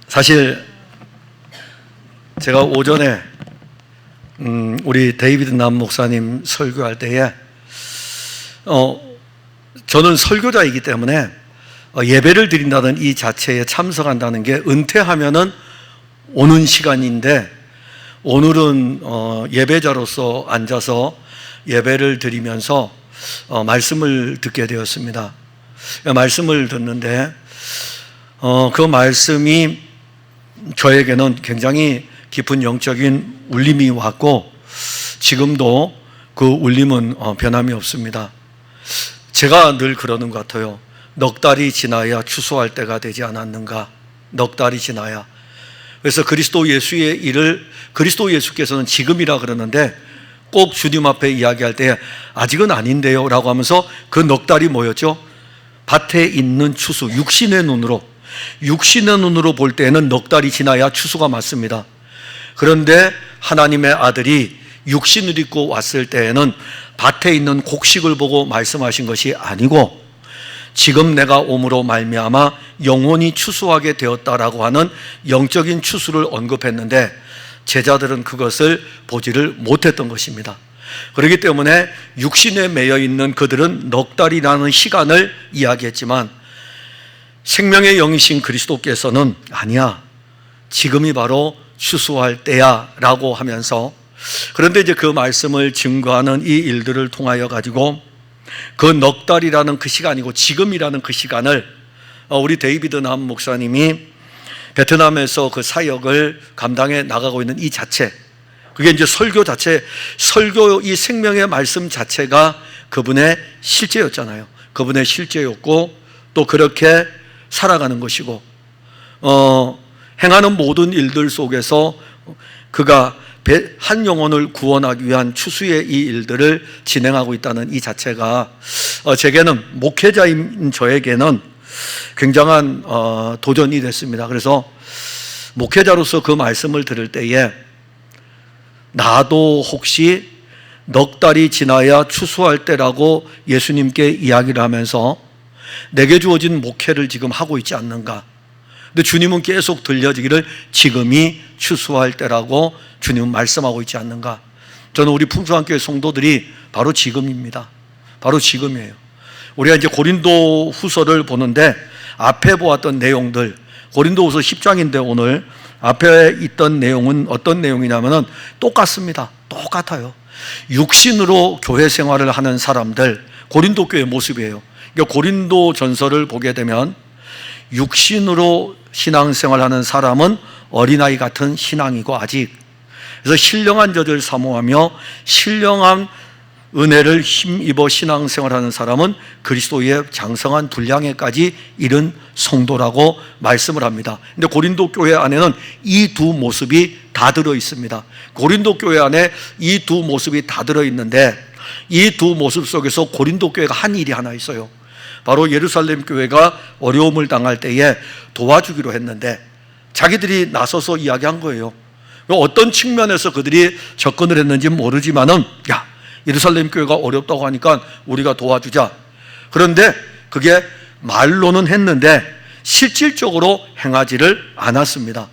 사실 제가 오전에 우리 데이비드 남 목사님 설교할 때에 저는 설교자이기 때문에 예배를 드린다는 이 자체에 참석한다는 게 은퇴하면은 오는 시간인데, 오늘은 예배자로서 앉아서 예배를 드리면서 말씀을 듣게 되었습니다. 말씀을 듣는데 그 말씀이 저에게는 굉장히 깊은 영적인 울림이 왔고, 지금도 그 울림은 변함이 없습니다. 제가 늘 그러는 것 같아요. 넉 달이 지나야 추수할 때가 되지 않았는가. 넉 달이 지나야. 그래서 그리스도 예수의 일을 그리스도 예수께서는 지금이라 그러는데, 꼭 주님 앞에 이야기할 때 아직은 아닌데요 라고 하면서 그 넉 달이 뭐였죠? 밭에 있는 추수, 육신의 눈으로 볼 때는 넉 달이 지나야 추수가 맞습니다. 그런데 하나님의 아들이 육신을 입고 왔을 때에는 밭에 있는 곡식을 보고 말씀하신 것이 아니고, 지금 내가 옴으로 말미암아 영원히 추수하게 되었다라고 하는 영적인 추수를 언급했는데, 제자들은 그것을 보지를 못했던 것입니다. 그렇기 때문에 육신에 매여 있는 그들은 넉 달이라는 시간을 이야기했지만, 생명의 영이신 그리스도께서는 아니야, 지금이 바로 추수할 때야 라고 하면서, 그런데 이제 그 말씀을 증거하는 이 일들을 통하여 가지고 그 넉 달이라는 그 시간이고 지금이라는 그 시간을 우리 데이비드 남 목사님이 베트남에서 그 사역을 감당해 나가고 있는 이 자체, 그게 이제 설교 자체, 설교 이 생명의 말씀 자체가 그분의 실제였잖아요. 그분의 실제였고, 또 그렇게 살아가는 것이고, 행하는 모든 일들 속에서 그가 한 영혼을 구원하기 위한 추수의 이 일들을 진행하고 있다는 이 자체가 제게는, 목회자인 저에게는 굉장한 도전이 됐습니다. 그래서 목회자로서 그 말씀을 들을 때에 나도 혹시 넉 달이 지나야 추수할 때라고 예수님께 이야기를 하면서 내게 주어진 목회를 지금 하고 있지 않는가. 근데 주님은 계속 들려지기를 지금이 추수할 때라고 주님은 말씀하고 있지 않는가. 저는 우리 풍성한교회 성도들이 바로 지금입니다. 바로 지금이에요. 우리가 이제 고린도 후서를 보는데, 앞에 보았던 내용들, 고린도 후서 10장인데 오늘 앞에 있던 내용은 어떤 내용이냐면은 똑같습니다. 똑같아요. 육신으로 교회 생활을 하는 사람들, 고린도 교회 모습이에요. 그러니까 고린도 전서를 보게 되면 육신으로 신앙생활하는 사람은 어린아이 같은 신앙이고, 아직 그래서 신령한 젖을 사모하며 신령한 은혜를 힘입어 신앙생활하는 사람은 그리스도의 장성한 분량에까지 이른 성도라고 말씀을 합니다. 그런데 고린도 교회 안에는 이 두 모습이 다 들어 있습니다. 고린도 교회 안에 이 두 모습이 다 들어 있는데, 이 두 모습 속에서 고린도 교회가 한 일이 하나 있어요. 바로 예루살렘 교회가 어려움을 당할 때에 도와주기로 했는데, 자기들이 나서서 이야기한 거예요. 어떤 측면에서 그들이 접근을 했는지 모르지만은, 야, 예루살렘 교회가 어렵다고 하니까 우리가 도와주자. 그런데 그게 말로는 했는데 실질적으로 행하지를 않았습니다.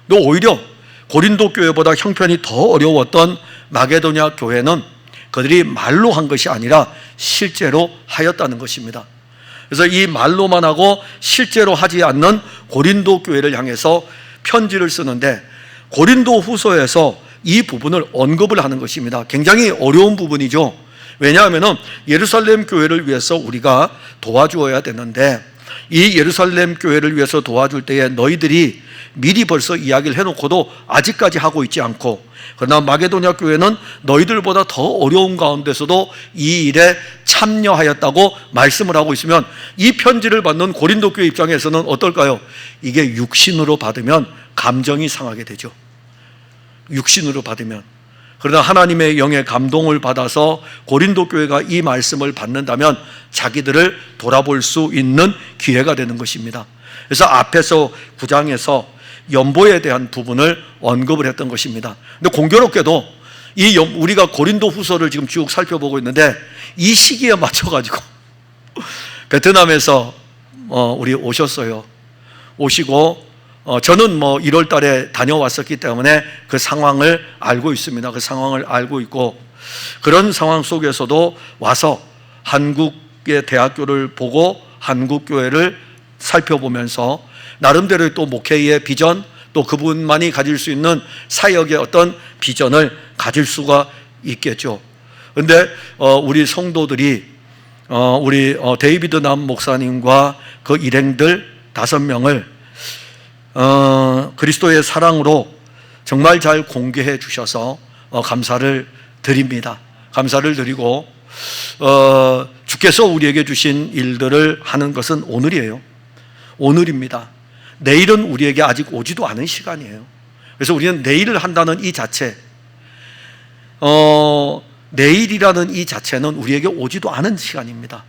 또 오히려 고린도 교회보다 형편이 더 어려웠던 마게도냐 교회는 그들이 말로 한 것이 아니라 실제로 하였다는 것입니다. 그래서 이 말로만 하고 실제로 하지 않는 고린도 교회를 향해서 편지를 쓰는데, 고린도 후서에서 이 부분을 언급을 하는 것입니다. 굉장히 어려운 부분이죠. 왜냐하면 예루살렘 교회를 위해서 우리가 도와주어야 되는데, 이 예루살렘 교회를 위해서 도와줄 때에 너희들이 미리 벌써 이야기를 해놓고도 아직까지 하고 있지 않고, 그러나 마게도냐 교회는 너희들보다 더 어려운 가운데서도 이 일에 참여하였다고 말씀을 하고 있으면, 이 편지를 받는 고린도 교회 입장에서는 어떨까요? 이게 육신으로 받으면 감정이 상하게 되죠. 육신으로 받으면. 그러나 하나님의 영의 감동을 받아서 고린도 교회가 이 말씀을 받는다면 자기들을 돌아볼 수 있는 기회가 되는 것입니다. 그래서 앞에서 9장에서 연보에 대한 부분을 언급을 했던 것입니다. 근데 공교롭게도 우리가 고린도 후서를 지금 쭉 살펴보고 있는데, 이 시기에 맞춰가지고 베트남에서 우리 오셨어요. 오시고 저는 1월 달에 다녀왔었기 때문에 그 상황을 알고 있습니다. 그 상황을 알고 있고, 그런 상황 속에서도 와서 한국의 대학교를 보고 한국 교회를 살펴보면서 나름대로의 또 목회의 비전, 또 그분만이 가질 수 있는 사역의 어떤 비전을 가질 수가 있겠죠. 그런데 우리 성도들이 우리 데이비드 남 목사님과 그 일행들 5명을 그리스도의 사랑으로 정말 잘 공개해 주셔서 감사를 드립니다. 감사를 드리고 주께서 우리에게 주신 일들을 하는 것은 오늘이에요. 오늘입니다. 내일은 우리에게 아직 오지도 않은 시간이에요. 그래서 우리는 내일을 한다는 이 자체, 내일이라는 이 자체는 우리에게 오지도 않은 시간입니다.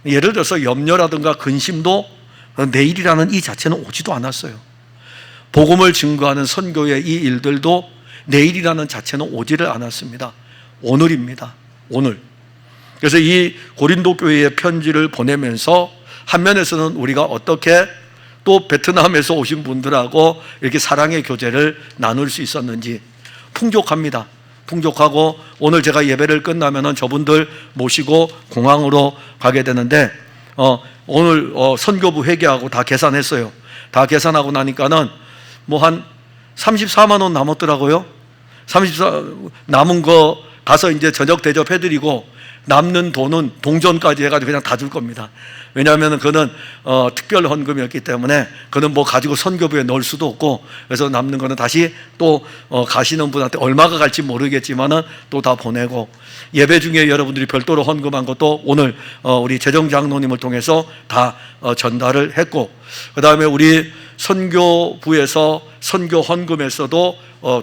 예를 들어서 염려라든가 근심도 내일이라는 이 자체는 오지도 않았어요. 복음을 증거하는 선교의 이 일들도 내일이라는 자체는 오지를 않았습니다. 오늘입니다. 오늘. 그래서 이 고린도 교회에 편지를 보내면서 한 면에서는 우리가 어떻게 또 베트남에서 오신 분들하고 이렇게 사랑의 교제를 나눌 수 있었는지 풍족합니다. 풍족하고, 오늘 제가 예배를 끝나면은 저분들 모시고 공항으로 가게 되는데 오늘 선교부 회계하고 다 계산했어요. 다 계산하고 나니까는 한 34만 원 남았더라고요. 남은 거 가서 이제 저녁 대접해드리고 남는 돈은 동전까지 해가지고 그냥 다 줄 겁니다. 왜냐하면 그는 특별 헌금이었기 때문에 그는 가지고 선교부에 넣을 수도 없고, 그래서 남는 거는 다시 또 가시는 분한테 얼마가 갈지 모르겠지만은 또 다 보내고, 예배 중에 여러분들이 별도로 헌금한 것도 오늘 우리 재정장로님을 통해서 다 전달을 했고, 그 다음에 우리 선교부에서 선교 헌금에서도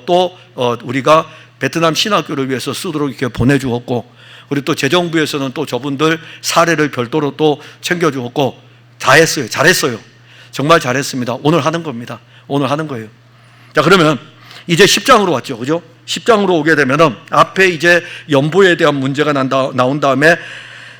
또 우리가 베트남 신학교를 위해서 쓰도록 이렇게 보내주었고, 그리고 또 재정부에서는 또 저분들 사례를 별도로 또 챙겨주었고, 다 했어요. 잘했어요. 정말 잘했습니다. 오늘 하는 겁니다. 오늘 하는 거예요. 자, 그러면 이제 10장으로 왔죠. 그죠? 10장으로 오게 되면은 앞에 이제 연보에 대한 문제가 나온 다음에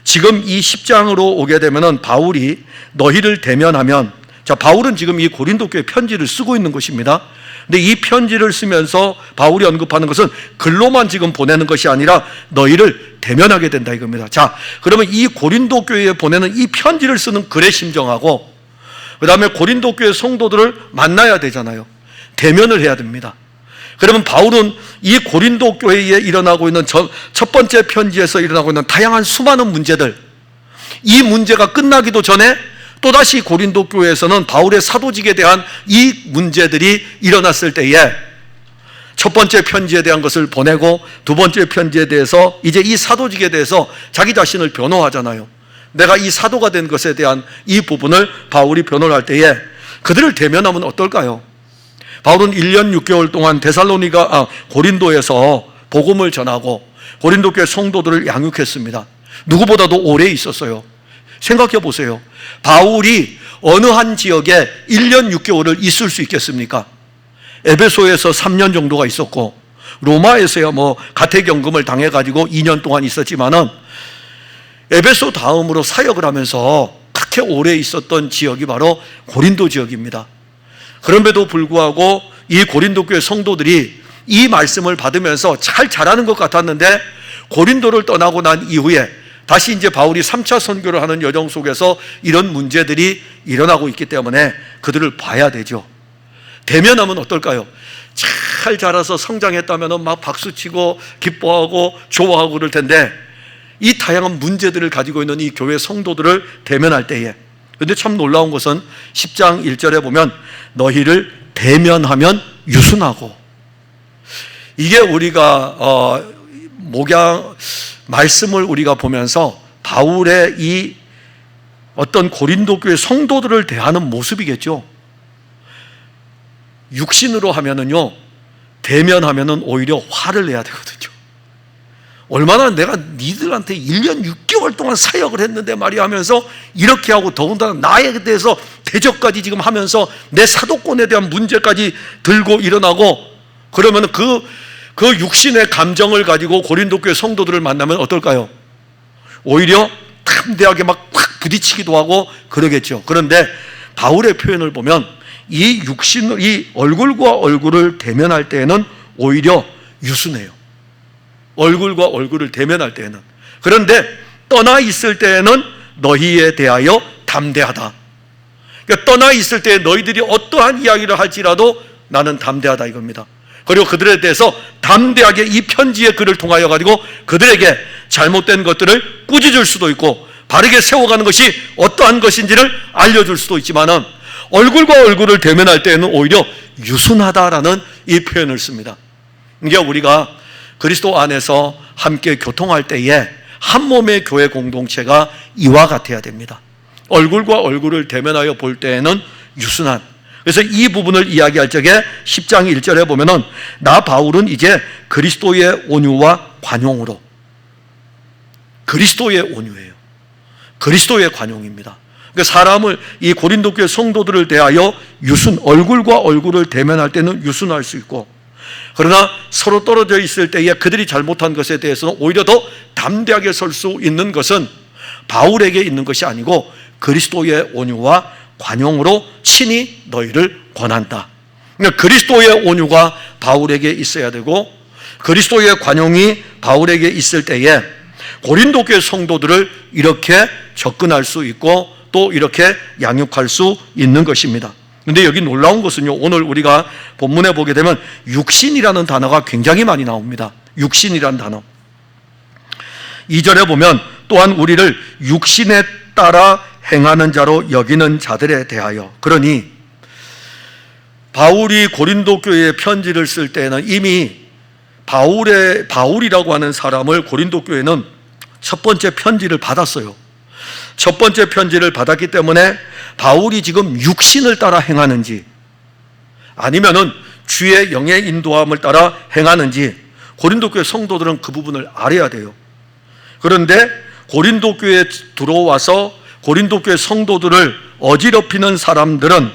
지금 이 10장으로 오게 되면은 바울이 너희를 대면하면, 자, 바울은 지금 이 고린도 교회 편지를 쓰고 있는 것입니다. 근데 이 편지를 쓰면서 바울이 언급하는 것은 글로만 지금 보내는 것이 아니라 너희를 대면하게 된다 이겁니다. 자, 그러면 이 고린도 교회에 보내는 이 편지를 쓰는 글의 심정하고, 그 다음에 고린도 교회 성도들을 만나야 되잖아요. 대면을 해야 됩니다. 그러면 바울은 이 고린도 교회에 일어나고 있는 첫 번째 편지에서 일어나고 있는 다양한 수많은 문제들, 이 문제가 끝나기도 전에 또다시 고린도 교회에서는 바울의 사도직에 대한 이 문제들이 일어났을 때에 첫 번째 편지에 대한 것을 보내고, 두 번째 편지에 대해서 이제 이 사도직에 대해서 자기 자신을 변호하잖아요. 내가 이 사도가 된 것에 대한 이 부분을 바울이 변호를 할 때에 그들을 대면하면 어떨까요? 바울은 1년 6개월 동안 고린도에서 복음을 전하고 고린도 교회 성도들을 양육했습니다. 누구보다도 오래 있었어요. 생각해 보세요. 바울이 어느 한 지역에 1년 6개월을 있을 수 있겠습니까? 에베소에서 3년 정도가 있었고, 로마에서야 가택연금을 당해가지고 2년 동안 있었지만은, 에베소 다음으로 사역을 하면서 그렇게 오래 있었던 지역이 바로 고린도 지역입니다. 그럼에도 불구하고 이 고린도 교회 성도들이 이 말씀을 받으면서 잘 자라는 것 같았는데, 고린도를 떠나고 난 이후에 다시 이제 바울이 3차 선교를 하는 여정 속에서 이런 문제들이 일어나고 있기 때문에 그들을 봐야 되죠. 대면하면 어떨까요? 잘 자라서 성장했다면 막 박수치고 기뻐하고 좋아하고 그럴 텐데, 이 다양한 문제들을 가지고 있는 이 교회 성도들을 대면할 때에, 그런데 참 놀라운 것은 10장 1절에 보면 너희를 대면하면 유순하고, 이게 우리가 말씀을 우리가 보면서 바울의 이 어떤 고린도 교회 성도들을 대하는 모습이겠죠. 육신으로 하면은요, 대면하면은 오히려 화를 내야 되거든요. 얼마나 내가 니들한테 1년 6개월 동안 사역을 했는데 말이야 하면서 이렇게 하고, 더군다나 나에 대해서 대적까지 지금 하면서 내 사도권에 대한 문제까지 들고 일어나고, 그러면은 그 육신의 감정을 가지고 고린도 교회 성도들을 만나면 어떨까요? 오히려 탐대하게 막 확 부딪히기도 하고 그러겠죠. 그런데 바울의 표현을 보면 이 얼굴과 얼굴을 대면할 때에는 오히려 유순해요. 얼굴과 얼굴을 대면할 때에는. 그런데 떠나 있을 때에는 너희에 대하여 담대하다. 그러니까 떠나 있을 때 너희들이 어떠한 이야기를 할지라도 나는 담대하다 이겁니다. 그리고 그들에 대해서 담대하게 이 편지의 글을 통하여 가지고 그들에게 잘못된 것들을 꾸짖을 수도 있고 바르게 세워가는 것이 어떠한 것인지를 알려줄 수도 있지만은 얼굴과 얼굴을 대면할 때에는 오히려 유순하다라는 이 표현을 씁니다. 이게 우리가 그리스도 안에서 함께 교통할 때에 한 몸의 교회 공동체가 이와 같아야 됩니다. 얼굴과 얼굴을 대면하여 볼 때에는 유순한. 그래서 이 부분을 이야기할 적에 10장 1절에 보면은 나 바울은 이제 그리스도의 온유와 관용으로. 그리스도의 온유예요. 그리스도의 관용입니다. 그러니까 사람을, 이 고린도 교회 성도들을 대하여 얼굴과 얼굴을 대면할 때는 유순할 수 있고, 그러나 서로 떨어져 있을 때에 그들이 잘못한 것에 대해서는 오히려 더 담대하게 설 수 있는 것은 바울에게 있는 것이 아니고 그리스도의 온유와 관용으로 친히 너희를 권한다. 그러니까 그리스도의 온유가 바울에게 있어야 되고 그리스도의 관용이 바울에게 있을 때에 고린도 교회 성도들을 이렇게 접근할 수 있고 또 이렇게 양육할 수 있는 것입니다. 그런데 여기 놀라운 것은요, 오늘 우리가 본문에 보게 되면 육신이라는 단어가 굉장히 많이 나옵니다. 육신이라는 단어. 2절에 보면 또한 우리를 육신에 따라 행하는 자로 여기는 자들에 대하여. 그러니 바울이 고린도 교회에 편지를 쓸 때는 이미 바울이라고 하는 사람을 고린도 교회는 첫 번째 편지를 받았어요. 첫 번째 편지를 받았기 때문에 바울이 지금 육신을 따라 행하는지 아니면은 주의 영의 인도함을 따라 행하는지 고린도 교회 성도들은 그 부분을 알아야 돼요. 그런데 고린도 교회에 들어와서 고린도 교회 성도들을 어지럽히는 사람들은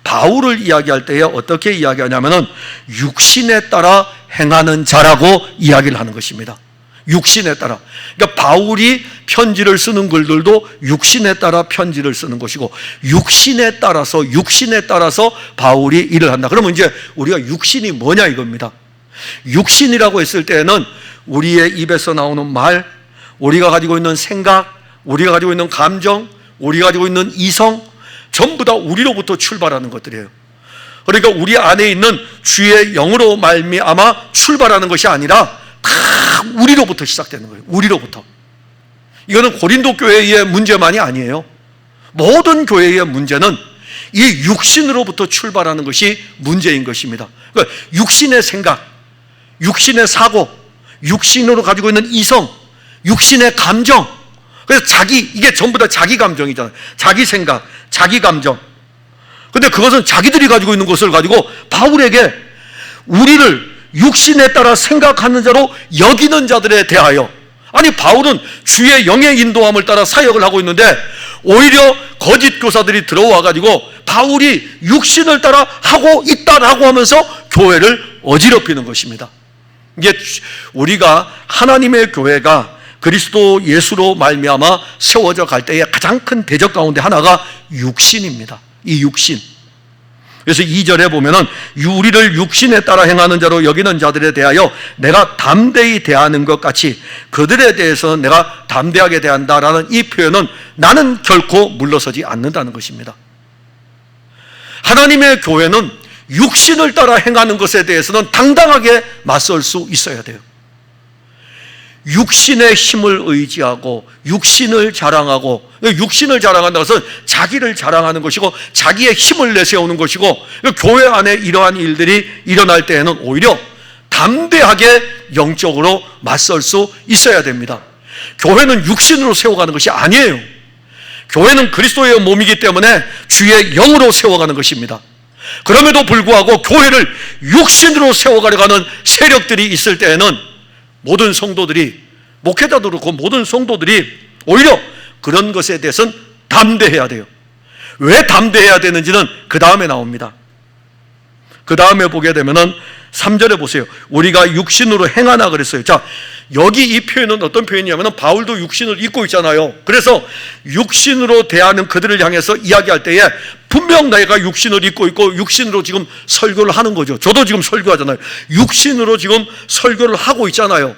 바울을 이야기할 때에 어떻게 이야기하냐면은 육신에 따라 행하는 자라고 이야기를 하는 것입니다. 육신에 따라. 그러니까 바울이 편지를 쓰는 글들도 육신에 따라 편지를 쓰는 것이고 육신에 따라서 바울이 일을 한다. 그러면 이제 우리가 육신이 뭐냐 이겁니다. 육신이라고 했을 때는 우리의 입에서 나오는 말, 우리가 가지고 있는 생각, 우리가 가지고 있는 감정, 우리가 가지고 있는 이성, 전부 다 우리로부터 출발하는 것들이에요. 그러니까 우리 안에 있는 주의 영으로 말미암아 출발하는 것이 아니라 다 우리로부터 시작되는 거예요. 우리로부터. 이거는 고린도 교회의 문제만이 아니에요. 모든 교회의 문제는 이 육신으로부터 출발하는 것이 문제인 것입니다. 그러니까 육신의 생각, 육신의 사고, 육신으로 가지고 있는 이성, 육신의 감정. 그래서 이게 전부 다 자기 감정이잖아요. 자기 생각, 자기 감정. 근데 그것은 자기들이 가지고 있는 것을 가지고 바울에게 우리를 육신에 따라 생각하는 자로 여기는 자들에 대하여. 아니 바울은 주의 영의 인도함을 따라 사역을 하고 있는데 오히려 거짓 교사들이 들어와 가지고 바울이 육신을 따라 하고 있다라고 하면서 교회를 어지럽히는 것입니다. 이게 우리가 하나님의 교회가 그리스도 예수로 말미암아 세워져 갈 때의 가장 큰 대적 가운데 하나가 육신입니다. 이 육신. 그래서 2절에 보면은 우리를 육신에 따라 행하는 자로 여기는 자들에 대하여 내가 담대히 대하는 것 같이 그들에 대해서는 내가 담대하게 대한다라는 이 표현은 나는 결코 물러서지 않는다는 것입니다. 하나님의 교회는 육신을 따라 행하는 것에 대해서는 당당하게 맞설 수 있어야 돼요. 육신의 힘을 의지하고 육신을 자랑하고, 육신을 자랑한다는 것은 자기를 자랑하는 것이고 자기의 힘을 내세우는 것이고, 교회 안에 이러한 일들이 일어날 때에는 오히려 담대하게 영적으로 맞설 수 있어야 됩니다. 교회는 육신으로 세워가는 것이 아니에요. 교회는 그리스도의 몸이기 때문에 주의 영으로 세워가는 것입니다. 그럼에도 불구하고 교회를 육신으로 세워가려고 하는 세력들이 있을 때에는 모든 성도들이, 목회자도 그렇고 모든 성도들이 오히려 그런 것에 대해서는 담대해야 돼요. 왜 담대해야 되는지는 그 다음에 나옵니다. 그 다음에 보게 되면은 3절에 보세요. 우리가 육신으로 행하나 그랬어요. 자, 여기 이 표현은 어떤 표현이냐면 바울도 육신을 입고 있잖아요. 그래서 육신으로 대하는 그들을 향해서 이야기할 때에 분명 내가 육신을 입고 있고 육신으로 지금 설교를 하는 거죠. 저도 지금 설교하잖아요. 육신으로 지금 설교를 하고 있잖아요.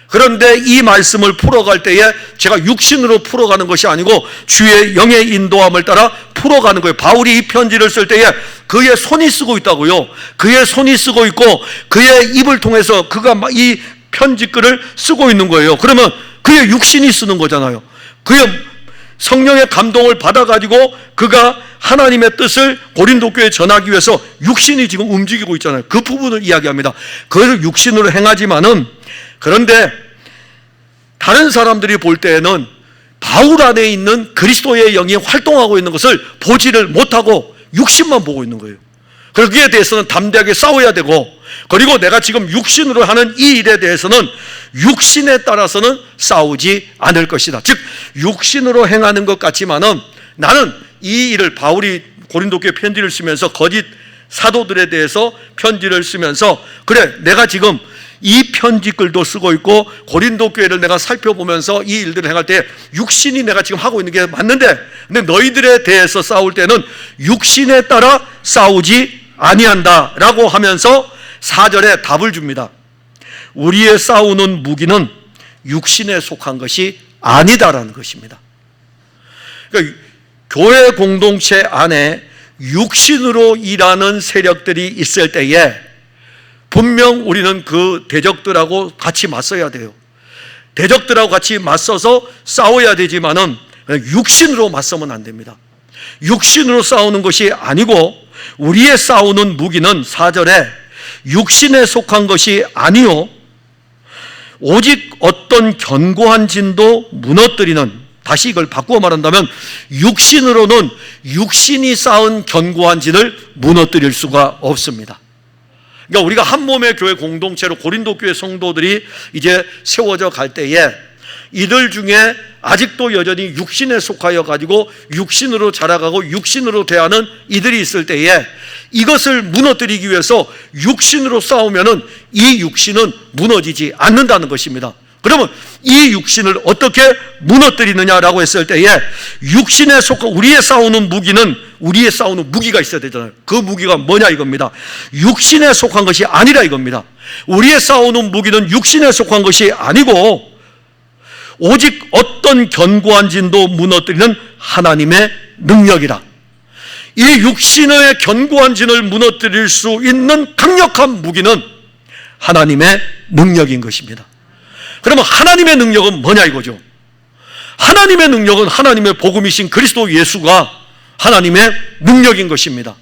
그런데 이 말씀을 풀어갈 때에 제가 육신으로 풀어가는 것이 아니고 주의 영의 인도함을 따라 풀어가는 거예요. 바울이 이 편지를 쓸 때에 그의 손이 쓰고 있다고요. 그의 손이 쓰고 있고 그의 입을 통해서 그가 이 편지글을 쓰고 있는 거예요. 그러면 그의 육신이 쓰는 거잖아요. 그의 성령의 감동을 받아가지고 그가 하나님의 뜻을 고린도 교회에 전하기 위해서 육신이 지금 움직이고 있잖아요. 그 부분을 이야기합니다. 그것을 육신으로 행하지만은, 그런데 다른 사람들이 볼 때에는 바울 안에 있는 그리스도의 영이 활동하고 있는 것을 보지를 못하고 육신만 보고 있는 거예요. 거기에 대해서는 담대하게 싸워야 되고, 그리고 내가 지금 육신으로 하는 이 일에 대해서는 육신에 따라서는 싸우지 않을 것이다. 즉 육신으로 행하는 것 같지만은 나는 이 일을, 바울이 고린도 교회 편지를 쓰면서 거짓 사도들에 대해서 편지를 쓰면서, 그래 내가 지금 이 편지글도 쓰고 있고 고린도 교회를 내가 살펴보면서 이 일들을 행할 때 육신이 내가 지금 하고 있는 게 맞는데, 근데 너희들에 대해서 싸울 때는 육신에 따라 싸우지 아니한다 라고 하면서 4절에 답을 줍니다. 우리의 싸우는 무기는 육신에 속한 것이 아니다라는 것입니다. 그러니까 교회 공동체 안에 육신으로 일하는 세력들이 있을 때에 분명 우리는 그 대적들하고 같이 맞서야 돼요. 대적들하고 같이 맞서서 싸워야 되지만은 육신으로 맞서면 안 됩니다. 육신으로 싸우는 것이 아니고 우리의 싸우는 무기는 4절에 육신에 속한 것이 아니요 오직 어떤 견고한 진도 무너뜨리는, 다시 이걸 바꾸어 말한다면 육신으로는 육신이 쌓은 견고한 진을 무너뜨릴 수가 없습니다. 그러니까 우리가 한 몸의 교회 공동체로 고린도 교회 성도들이 이제 세워져 갈 때에 이들 중에 아직도 여전히 육신에 속하여 가지고 육신으로 자라가고 육신으로 대하는 이들이 있을 때에 이것을 무너뜨리기 위해서 육신으로 싸우면은 이 육신은 무너지지 않는다는 것입니다. 그러면 이 육신을 어떻게 무너뜨리느냐라고 했을 때에 육신에 속한 우리의 싸우는 무기는, 우리의 싸우는 무기가 있어야 되잖아요. 그 무기가 뭐냐 이겁니다. 육신에 속한 것이 아니라 이겁니다. 우리의 싸우는 무기는 육신에 속한 것이 아니고 오직 어떤 견고한 진도 무너뜨리는 하나님의 능력이라. 이 육신의 견고한 진을 무너뜨릴 수 있는 강력한 무기는 하나님의 능력인 것입니다. 그러면 하나님의 능력은 뭐냐 이거죠. 하나님의 능력은 하나님의 복음이신 그리스도 예수가 하나님의 능력인 것입니다.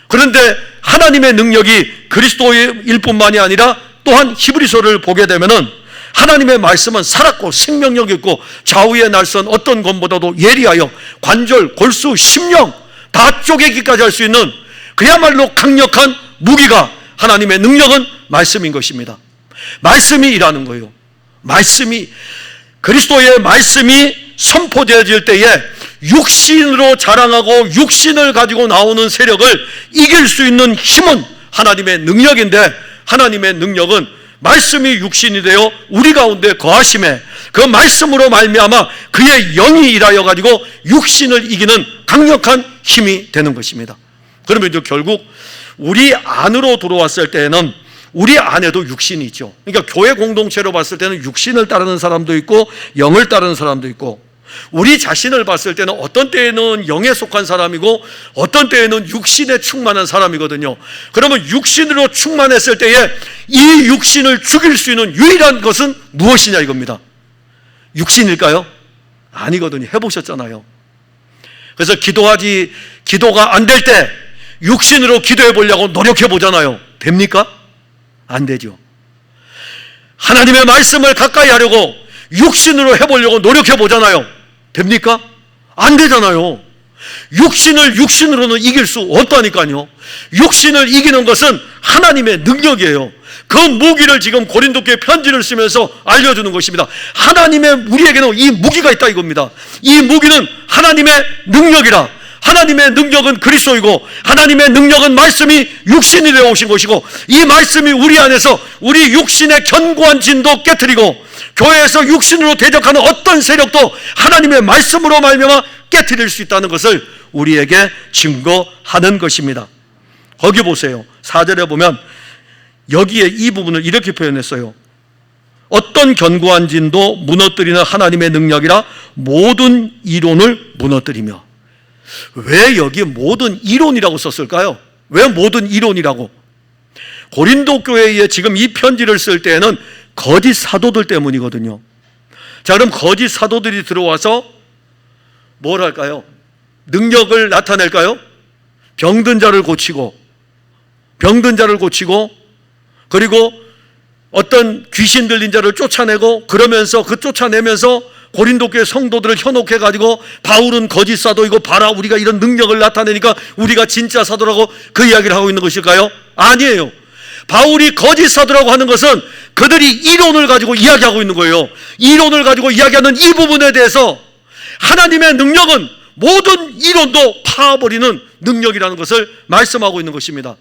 그런데 하나님의 능력이 그리스도일 뿐만이 아니라 또한 히브리서를 보게 되면은 하나님의 말씀은 살았고 생명력 있고 좌우의 날선 어떤 것보다도 예리하여 관절, 골수, 심령 다 쪼개기까지 할 수 있는 그야말로 강력한 무기가, 하나님의 능력은 말씀인 것입니다. 말씀이 일하는 거예요. 말씀이, 그리스도의 말씀이 선포되어질 때에 육신으로 자랑하고 육신을 가지고 나오는 세력을 이길 수 있는 힘은 하나님의 능력인데, 하나님의 능력은 말씀이 육신이 되어 우리 가운데 거하심에 그 말씀으로 말미암아 그의 영이 일하여 가지고 육신을 이기는 강력한 힘이 되는 것입니다. 그러면 이제 결국 우리 안으로 들어왔을 때에는 우리 안에도 육신이 있죠. 그러니까 교회 공동체로 봤을 때는 육신을 따르는 사람도 있고 영을 따르는 사람도 있고, 우리 자신을 봤을 때는 어떤 때에는 영에 속한 사람이고 어떤 때에는 육신에 충만한 사람이거든요. 그러면 육신으로 충만했을 때에 이 육신을 죽일 수 있는 유일한 것은 무엇이냐 이겁니다. 육신일까요? 아니거든요. 해보셨잖아요. 그래서 기도가 안 될 때 육신으로 기도해 보려고 노력해 보잖아요. 됩니까? 안 되죠. 하나님의 말씀을 가까이 하려고 육신으로 해보려고 노력해 보잖아요. 됩니까? 안 되잖아요. 육신을 육신으로는 이길 수 없다니까요. 육신을 이기는 것은 하나님의 능력이에요. 그 무기를 지금 고린도 교회 편지를 쓰면서 알려주는 것입니다. 우리에게는 이 무기가 있다 이겁니다. 이 무기는 하나님의 능력이라. 하나님의 능력은 그리스도이고 하나님의 능력은 말씀이 육신이 되어 오신 것이고 이 말씀이 우리 안에서 우리 육신의 견고한 진도 깨트리고 교회에서 육신으로 대적하는 어떤 세력도 하나님의 말씀으로 말미암아 깨트릴 수 있다는 것을 우리에게 증거하는 것입니다. 거기 보세요. 4절에 보면 여기에 이 부분을 이렇게 표현했어요. 어떤 견고한 진도 무너뜨리는 하나님의 능력이라 모든 이론을 무너뜨리며. 왜 여기 모든 이론이라고 썼을까요? 왜 모든 이론이라고? 고린도 교회에 지금 이 편지를 쓸 때에는 거짓 사도들 때문이거든요. 자, 그럼 거짓 사도들이 들어와서 뭘 할까요? 능력을 나타낼까요? 병든 자를 고치고 그리고 어떤 귀신 들린 자를 쫓아내고 그러면서 쫓아내면서 고린도 교회 성도들을 현혹해 가지고 바울은 거짓 사도이고 봐라 우리가 이런 능력을 나타내니까 우리가 진짜 사도라고 그 이야기를 하고 있는 것일까요? 아니에요. 바울이 거짓 사도라고 하는 것은 그들이 이론을 가지고 이야기하고 있는 거예요. 이론을 가지고 이야기하는 이 부분에 대해서 하나님의 능력은 모든 이론도 파버리는 능력이라는 것을 말씀하고 있는 것입니다.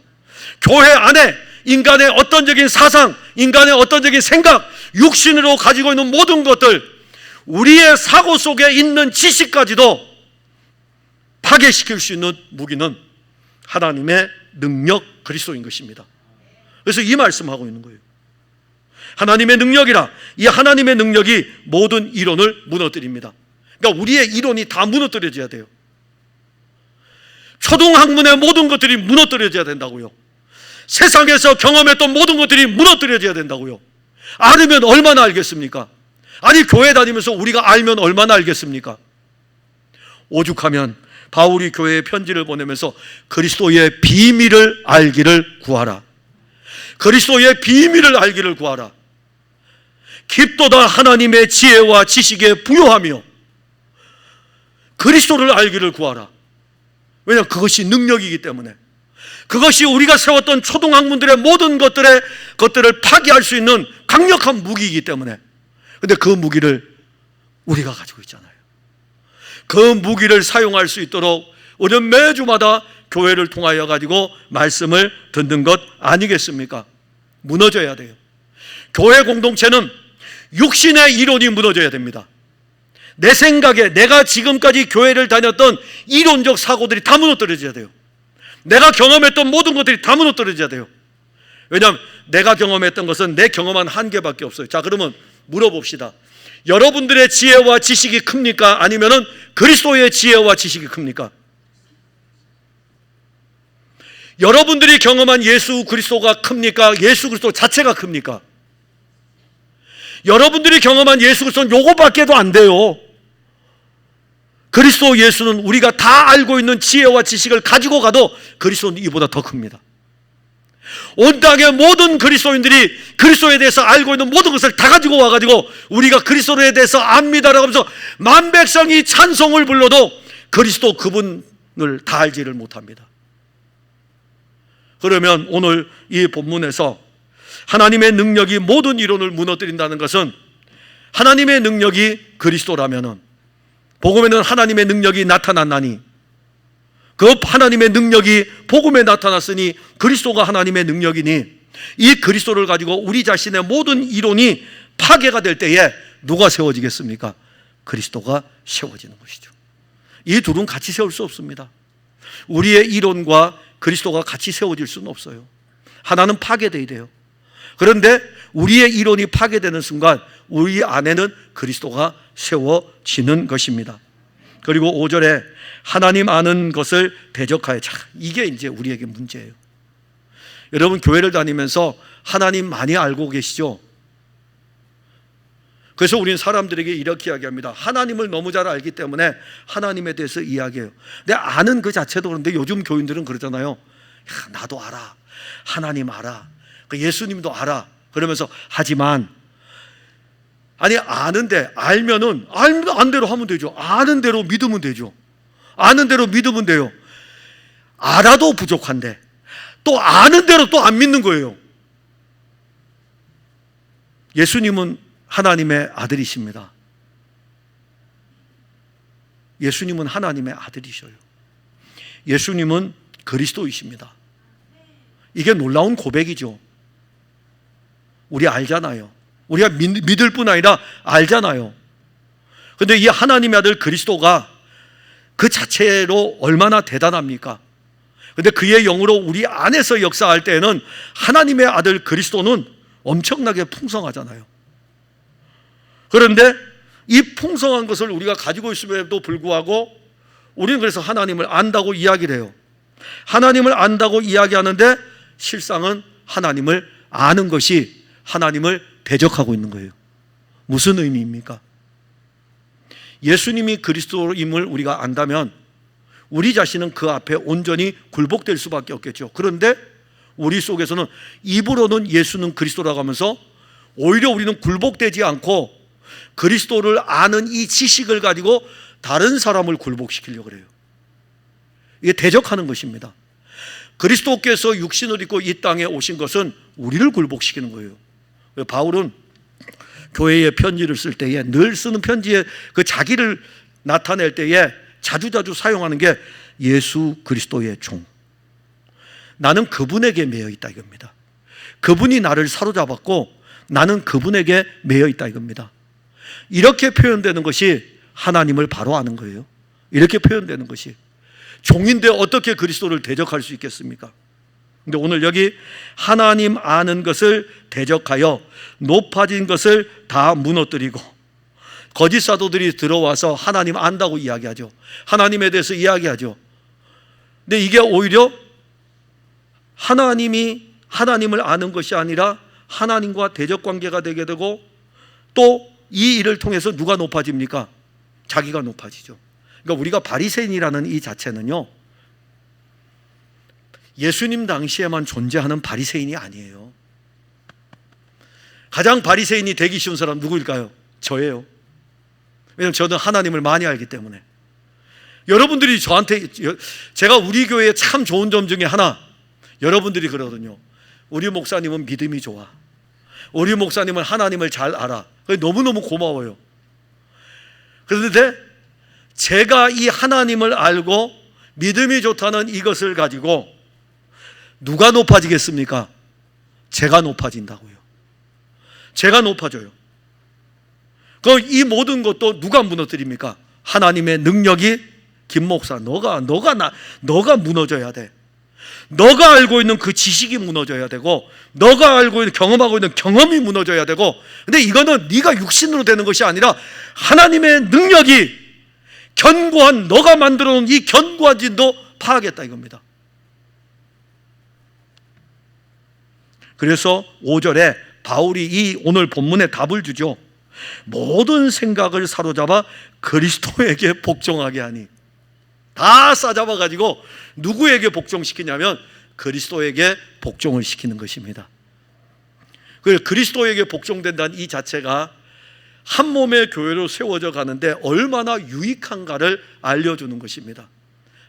교회 안에 인간의 어떤적인 사상, 인간의 어떤적인 생각, 육신으로 가지고 있는 모든 것들, 우리의 사고 속에 있는 지식까지도 파괴시킬 수 있는 무기는 하나님의 능력 그리스도인 것입니다. 그래서 이 말씀하고 있는 거예요. 하나님의 능력이라. 이 하나님의 능력이 모든 이론을 무너뜨립니다. 그러니까 우리의 이론이 다 무너뜨려져야 돼요. 초등학문의 모든 것들이 무너뜨려져야 된다고요. 세상에서 경험했던 모든 것들이 무너뜨려져야 된다고요. 알으면 얼마나 알겠습니까? 아니 교회 다니면서 우리가 알면 얼마나 알겠습니까? 오죽하면 바울이 교회에 편지를 보내면서 그리스도의 비밀을 알기를 구하라. 그리스도의 비밀을 알기를 구하라. 깊도다 하나님의 지혜와 지식에 부요하며 그리스도를 알기를 구하라. 왜냐하면 그것이 능력이기 때문에. 그것이 우리가 세웠던 초등학문들의 모든 것들을 파괴할 수 있는 강력한 무기이기 때문에. 그런데 그 무기를 우리가 가지고 있잖아요. 그 무기를 사용할 수 있도록 우리는 매주마다 교회를 통하여 가지고 말씀을 듣는 것 아니겠습니까? 무너져야 돼요. 교회 공동체는 육신의 이론이 무너져야 됩니다. 내 생각에 내가 지금까지 교회를 다녔던 이론적 사고들이 다 무너뜨려져야 돼요. 내가 경험했던 모든 것들이 다 무너뜨려져야 돼요. 왜냐하면 내가 경험했던 것은 내 경험한 한계밖에 없어요. 자, 그러면 물어봅시다. 여러분들의 지혜와 지식이 큽니까? 아니면은 그리스도의 지혜와 지식이 큽니까? 여러분들이 경험한 예수 그리스도가 큽니까? 예수 그리스도 자체가 큽니까? 여러분들이 경험한 예수 그리스도는 요거밖에도 안 돼요. 그리스도 예수는 우리가 다 알고 있는 지혜와 지식을 가지고 가도 그리스도는 이보다 더 큽니다. 온 땅의 모든 그리스도인들이 그리스도에 대해서 알고 있는 모든 것을 다 가지고 와가지고 우리가 그리스도에 대해서 압니다라고 하면서 만백성이 찬송을 불러도 그리스도 그분을 다 알지를 못합니다. 그러면 오늘 이 본문에서 하나님의 능력이 모든 이론을 무너뜨린다는 것은 하나님의 능력이 그리스도라면은 복음에는 하나님의 능력이 나타났나니 그 하나님의 능력이 복음에 나타났으니 그리스도가 하나님의 능력이니 이 그리스도를 가지고 우리 자신의 모든 이론이 파괴가 될 때에 누가 세워지겠습니까? 그리스도가 세워지는 것이죠. 이 둘은 같이 세울 수 없습니다. 우리의 이론과 그리스도가 같이 세워질 수는 없어요. 하나는 파괴되어야 돼요. 그런데 우리의 이론이 파괴되는 순간 우리 안에는 그리스도가 세워지는 것입니다. 그리고 5절에 하나님 아는 것을 대적하여. 자, 이게 이제 우리에게 문제예요. 여러분 교회를 다니면서 하나님 많이 알고 계시죠? 그래서 우리는 사람들에게 이렇게 이야기합니다. 하나님을 너무 잘 알기 때문에 하나님에 대해서 이야기해요. 근데 아는 그 자체도 그런데 요즘 교인들은 그러잖아요. 야, 나도 알아. 하나님 알아. 예수님도 알아. 그러면서 하지만 아니 아는데 알면은 안 대로 하면 되죠. 아는 대로 믿으면 되죠. 아는 대로 믿으면 돼요. 알아도 부족한데 또 아는 대로 또 안 믿는 거예요. 예수님은 하나님의 아들이십니다. 예수님은 하나님의 아들이셔요. 예수님은 그리스도이십니다. 이게 놀라운 고백이죠. 우리 알잖아요. 우리가 믿을 뿐 아니라 알잖아요. 그런데 이 하나님의 아들 그리스도가 그 자체로 얼마나 대단합니까? 그런데 그의 영으로 우리 안에서 역사할 때에는 하나님의 아들 그리스도는 엄청나게 풍성하잖아요. 그런데 이 풍성한 것을 우리가 가지고 있음에도 불구하고 우리는 그래서 하나님을 안다고 이야기를 해요. 하나님을 안다고 이야기하는데 실상은 하나님을 아는 것이 하나님을 대적하고 있는 거예요. 무슨 의미입니까? 예수님이 그리스도임을 우리가 안다면 우리 자신은 그 앞에 온전히 굴복될 수밖에 없겠죠. 그런데 우리 속에서는 입으로는 예수는 그리스도라고 하면서 오히려 우리는 굴복되지 않고 그리스도를 아는 이 지식을 가지고 다른 사람을 굴복시키려고 그래요. 이게 대적하는 것입니다. 그리스도께서 육신을 입고 이 땅에 오신 것은 우리를 굴복시키는 거예요. 바울은 교회에 편지를 쓸 때에 늘 쓰는 편지에 그 자기를 나타낼 때에 자주자주 사용하는 게 예수 그리스도의 종. 나는 그분에게 매여 있다 이겁니다. 그분이 나를 사로잡았고 나는 그분에게 매여 있다 이겁니다. 이렇게 표현되는 것이 하나님을 바로 아는 거예요. 이렇게 표현되는 것이. 종인데 어떻게 그리스도를 대적할 수 있겠습니까? 근데 오늘 여기 하나님 아는 것을 대적하여 높아진 것을 다 무너뜨리고, 거짓 사도들이 들어와서 하나님 안다고 이야기하죠. 하나님에 대해서 이야기하죠. 근데 이게 오히려 하나님을 아는 것이 아니라 하나님과 대적 관계가 되게 되고, 또 이 일을 통해서 누가 높아집니까? 자기가 높아지죠. 그러니까 우리가 바리새인이라는 이 자체는요, 예수님 당시에만 존재하는 바리새인이 아니에요. 가장 바리새인이 되기 쉬운 사람 누구일까요? 저예요. 왜냐하면 저는 하나님을 많이 알기 때문에. 여러분들이 저한테, 제가 우리 교회에 참 좋은 점 중에 하나, 여러분들이 그러거든요. 우리 목사님은 믿음이 좋아. 우리 목사님은 하나님을 잘 알아. 너무너무 고마워요. 그런데 제가 이 하나님을 알고 믿음이 좋다는 이것을 가지고 누가 높아지겠습니까? 제가 높아진다고요. 제가 높아져요. 그럼 이 모든 것도 누가 무너뜨립니까? 하나님의 능력이, 김 목사, 너가 무너져야 돼. 너가 알고 있는 그 지식이 무너져야 되고, 너가 알고 있는, 경험하고 있는 경험이 무너져야 되고, 근데 이거는 네가 육신으로 되는 것이 아니라 하나님의 능력이 견고한, 너가 만들어 놓은 이 견고한 진도 파하겠다 이겁니다. 그래서 5절에 바울이 이 오늘 본문에 답을 주죠. 모든 생각을 사로잡아 그리스도에게 복종하게 하니. 다 싸잡아가지고 누구에게 복종시키냐면 그리스도에게 복종을 시키는 것입니다. 그리스도에게 복종된다는 이 자체가 한 몸의 교회로 세워져 가는데 얼마나 유익한가를 알려주는 것입니다.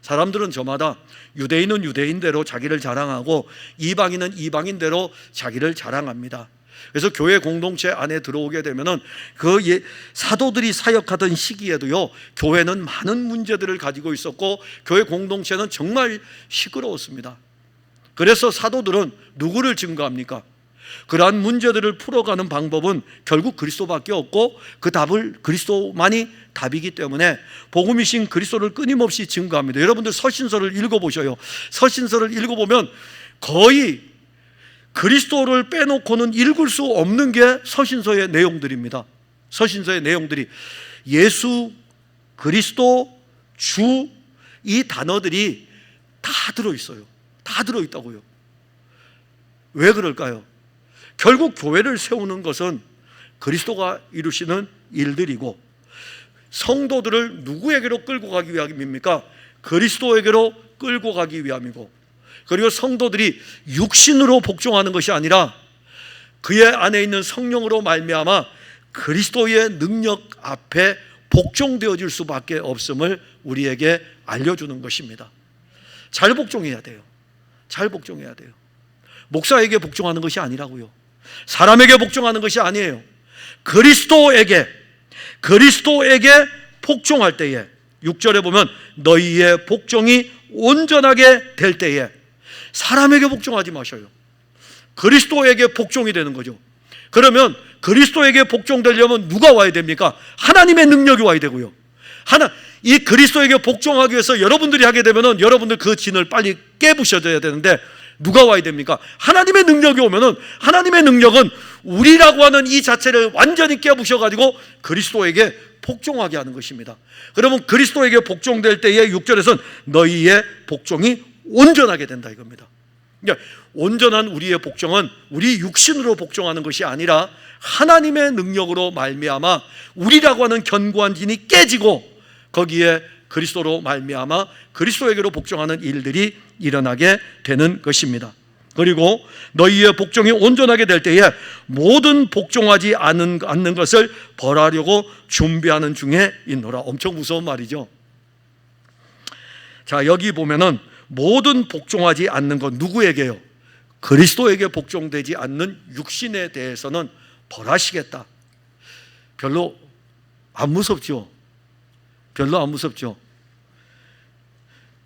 사람들은 저마다 유대인은 유대인대로 자기를 자랑하고 이방인은 이방인대로 자기를 자랑합니다. 그래서 교회 공동체 안에 들어오게 되면은 그 사도들이 사역하던 시기에도요, 교회는 많은 문제들을 가지고 있었고 교회 공동체는 정말 시끄러웠습니다. 그래서 사도들은 누구를 증거합니까? 그러한 문제들을 풀어가는 방법은 결국 그리스도밖에 없고 그 답을 그리스도만이 답이기 때문에 복음이신 그리스도를 끊임없이 증거합니다. 여러분들 서신서를 읽어보셔요. 서신서를 읽어보면 거의 그리스도를 빼놓고는 읽을 수 없는 게 서신서의 내용들입니다. 서신서의 내용들이 예수, 그리스도, 주, 이 단어들이 다 들어있어요. 다 들어있다고요. 왜 그럴까요? 결국 교회를 세우는 것은 그리스도가 이루시는 일들이고, 성도들을 누구에게로 끌고 가기 위함입니까? 그리스도에게로 끌고 가기 위함이고, 그리고 성도들이 육신으로 복종하는 것이 아니라 그의 안에 있는 성령으로 말미암아 그리스도의 능력 앞에 복종되어질 수밖에 없음을 우리에게 알려주는 것입니다. 잘 복종해야 돼요. 잘 복종해야 돼요. 목사에게 복종하는 것이 아니라고요. 사람에게 복종하는 것이 아니에요. 그리스도에게 복종할 때에 6절에 보면 너희의 복종이 온전하게 될 때에 사람에게 복종하지 마셔요. 그리스도에게 복종이 되는 거죠. 그러면 그리스도에게 복종되려면 누가 와야 됩니까? 하나님의 능력이 와야 되고요. 이 그리스도에게 복종하기 위해서 여러분들이 하게 되면은 여러분들 그 진을 빨리 깨부셔져야 되는데 누가 와야 됩니까? 하나님의 능력이 오면은 하나님의 능력은 우리라고 하는 이 자체를 완전히 깨부셔가지고 그리스도에게 복종하게 하는 것입니다. 그러면 그리스도에게 복종될 때에 6절에서는 너희의 복종이 온전하게 된다 이겁니다. 그러니까 온전한 우리의 복종은 우리 육신으로 복종하는 것이 아니라 하나님의 능력으로 말미암아 우리라고 하는 견고한 진이 깨지고 거기에 그리스도로 말미암아 그리스도에게로 복종하는 일들이 일어나게 되는 것입니다. 그리고 너희의 복종이 온전하게 될 때에 모든 복종하지 않는 것을 벌하려고 준비하는 중에 있노라. 엄청 무서운 말이죠. 자, 여기 보면은 모든 복종하지 않는 것, 누구에게요? 그리스도에게 복종되지 않는 육신에 대해서는 벌하시겠다. 별로 안 무섭죠? 별로 안 무섭죠?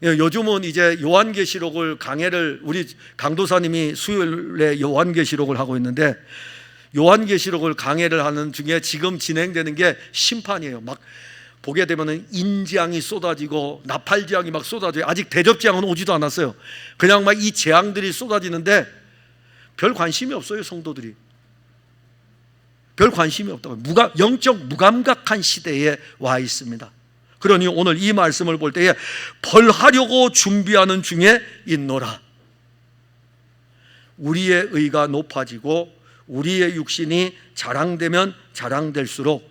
요즘은 이제 요한계시록을 강해를 우리 강도사님이 수요일에 요한계시록을 하고 있는데 요한계시록을 강해를 하는 중에 지금 진행되는 게 심판이에요. 막 보게 되면은 인지향이 쏟아지고 나팔지향이 막 쏟아져요. 아직 대접지향은 오지도 않았어요. 그냥 막 이 재앙들이 쏟아지는데 별 관심이 없어요. 성도들이 별 관심이 없다고. 영적 무감각한 시대에 와 있습니다. 그러니 오늘 이 말씀을 볼 때에 벌하려고 준비하는 중에 있노라. 우리의 의가 높아지고 우리의 육신이 자랑되면 자랑될수록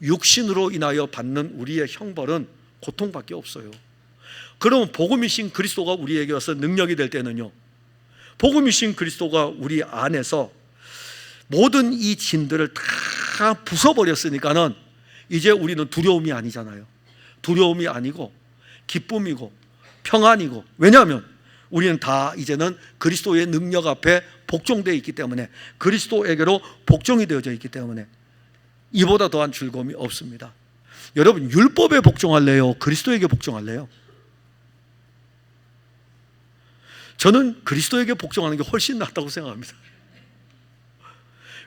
육신으로 인하여 받는 우리의 형벌은 고통밖에 없어요. 그러면 복음이신 그리스도가 우리에게 와서 능력이 될 때는요, 복음이신 그리스도가 우리 안에서 모든 이 진들을 다 부숴버렸으니까는 이제 우리는 두려움이 아니잖아요. 두려움이 아니고 기쁨이고 평안이고, 왜냐하면 우리는 다 이제는 그리스도의 능력 앞에 복종되어 있기 때문에, 그리스도에게로 복종이 되어져 있기 때문에 이보다 더한 즐거움이 없습니다. 여러분, 율법에 복종할래요? 그리스도에게 복종할래요? 저는 그리스도에게 복종하는 게 훨씬 낫다고 생각합니다.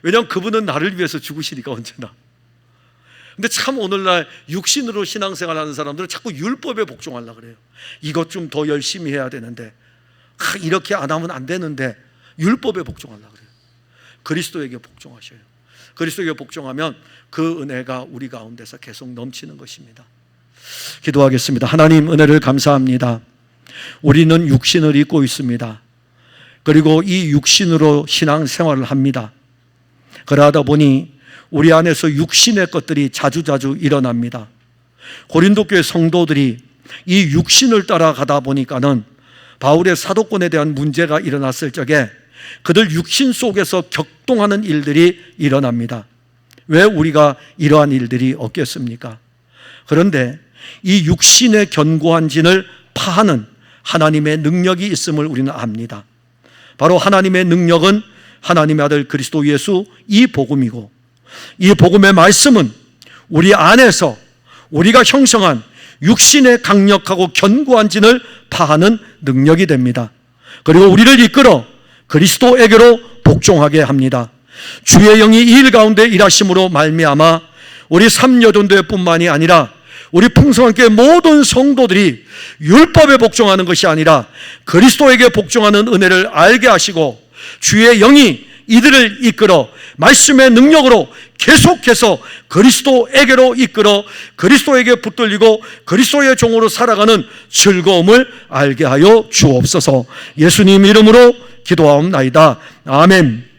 왜냐하면 그분은 나를 위해서 죽으시니까 언제나. 근데 참 오늘날 육신으로 신앙생활하는 사람들은 자꾸 율법에 복종하려고 그래요. 이것 좀 더 열심히 해야 되는데, 이렇게 안 하면 안 되는데 율법에 복종하려고 그래요. 그리스도에게 복종하셔요. 그리스도에게 복종하면 그 은혜가 우리 가운데서 계속 넘치는 것입니다. 기도하겠습니다. 하나님, 은혜를 감사합니다. 우리는 육신을 입고 있습니다. 그리고 이 육신으로 신앙생활을 합니다. 그러다 보니 우리 안에서 육신의 것들이 자주자주 일어납니다. 고린도 교회 성도들이 이 육신을 따라가다 보니까는 바울의 사도권에 대한 문제가 일어났을 적에 그들 육신 속에서 격동하는 일들이 일어납니다. 왜 우리가 이러한 일들이 없겠습니까? 그런데 이 육신의 견고한 진을 파하는 하나님의 능력이 있음을 우리는 압니다. 바로 하나님의 능력은 하나님의 아들 그리스도 예수, 이 복음이고, 이 복음의 말씀은 우리 안에서 우리가 형성한 육신의 강력하고 견고한 진을 파하는 능력이 됩니다. 그리고 우리를 이끌어 그리스도에게로 복종하게 합니다. 주의 영이 이 일 가운데 일하심으로 말미암아 우리 삼여전도회뿐만이 아니라 우리 풍성한교회 모든 성도들이 율법에 복종하는 것이 아니라 그리스도에게 복종하는 은혜를 알게 하시고, 주의 영이 이들을 이끌어 말씀의 능력으로 계속해서 그리스도에게로 이끌어 그리스도에게 붙들리고 그리스도의 종으로 살아가는 즐거움을 알게 하여 주옵소서. 예수님 이름으로 기도하옵나이다. 아멘.